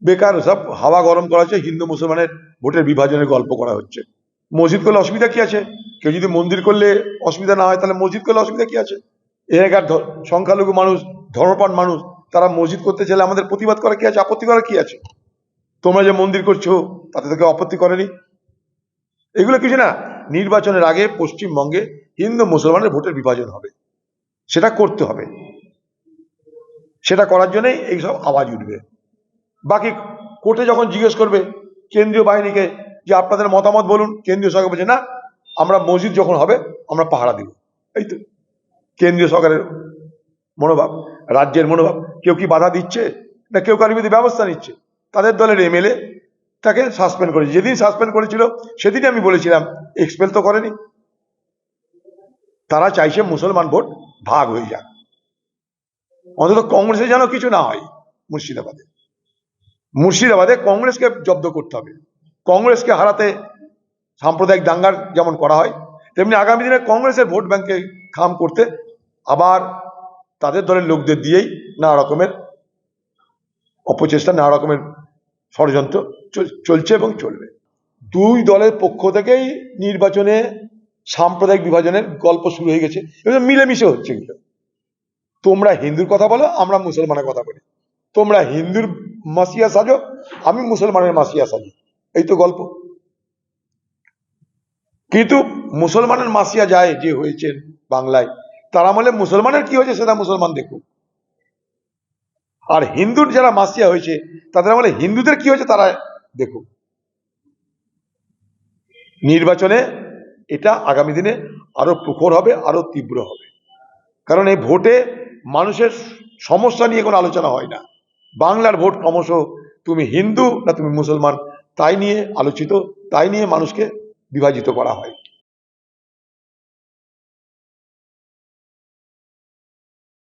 বেকার সব হাওয়া গরম করা হচ্ছে, হিন্দু মুসলমানের ভোটের বিভাজনের গল্প করা হচ্ছে। মসজিদ করলে অসুবিধা কি আছে? কেউ যদি মন্দির করলে অসুবিধা না হয়, তাহলে মসজিদ করলে অসুবিধা কি আছে? এলাকার সংখ্যালঘু মানুষ, ধর্মপ্রাণ মানুষ, তারা মসজিদ করতে চাইলে আমাদের প্রতিবাদ করা কি আছে, আপত্তি করা কি আছে? তোমরা যে মন্দির করছো তাতে তো কেউ আপত্তি করেনি। এগুলো কিছু না। নির্বাচনের আগে পশ্চিমবঙ্গে হিন্দু মুসলমানের ভোটের বিভাজন হবে, সেটা করতে হবে। সেটা করার জন্যই এইসব আওয়াজ উঠবে। বাকি কোর্টে যখন জিজ্ঞেস করবে কেন্দ্রীয় বাহিনীকে যে আপনাদের মতামত বলুন, কেন্দ্রীয় সরকার বলছে না, আমরা মসজিদ যখন হবে আমরা পাহারা দিব। এই তো কেন্দ্রীয় সরকারের মনোভাব, রাজ্যের মনোভাব। কেউ কি বাধা দিচ্ছে না কেউ কারোর বিরুদ্ধে ব্যবস্থা নিচ্ছে? তাদের দলের এমএলএ তাকে সাসপেন্ড করেছে। যেদিন সাসপেন্ড করেছিল সেদিনই আমি বলেছিলাম এক্সপেল তো করেনি। তারা চাইছে মুসলমান ভোট ভাগ হয়ে যাক, অন্তত কংগ্রেসে যেন কিছু না হয়। মুর্শিদাবাদে কংগ্রেসকে জব্দ করতে হবে। কংগ্রেসকে হারাতে সাম্প্রদায়িক দাঙ্গার যেমন করা হয়, তেমনি আগামী দিনে কংগ্রেসের ভোট ব্যাংকে খাম করতে আবার তাদের দলের লোকদের দিয়েই নানা রকমের অপচেষ্টা, নানা রকমের ষড়যন্ত্র চলছে এবং চলবে। দুই দলের পক্ষ থেকেই নির্বাচনে সাম্প্রদায়িক বিভাজনের গল্প শুরু হয়ে গেছে এবং মিলেমিশে হচ্ছে এগুলো। তোমরা হিন্দুর কথা বলো, আমরা মুসলমানের কথা বলি। তোমরা হিন্দুর মাসিয়া সাজো, আমি মুসলমানের মাসিয়া সাজি, এই তো গল্প। কিন্তু মুসলমানের মাসিয়া যায় যে হয়েছেন বাংলায়, তারা বলে মুসলমানের কি হয়েছে সেটা মুসলমান দেখুক। আর হিন্দুর যারা মাসিয়া হয়েছে তাদের বলে হিন্দুদের কি হয়েছে তারা দেখুক। নির্বাচনে এটা আগামী দিনে আরো প্রখর হবে, আরো তীব্র হবে। কারণ এই ভোটে মানুষের সমস্যা নিয়ে কোনো আলোচনা হয় না। বাংলার ভোট ক্রমশ তুমি হিন্দু না তুমি মুসলমান তাই নিয়ে আলোচিত, তাই নিয়ে মানুষকে বিভাজিত করা হয়।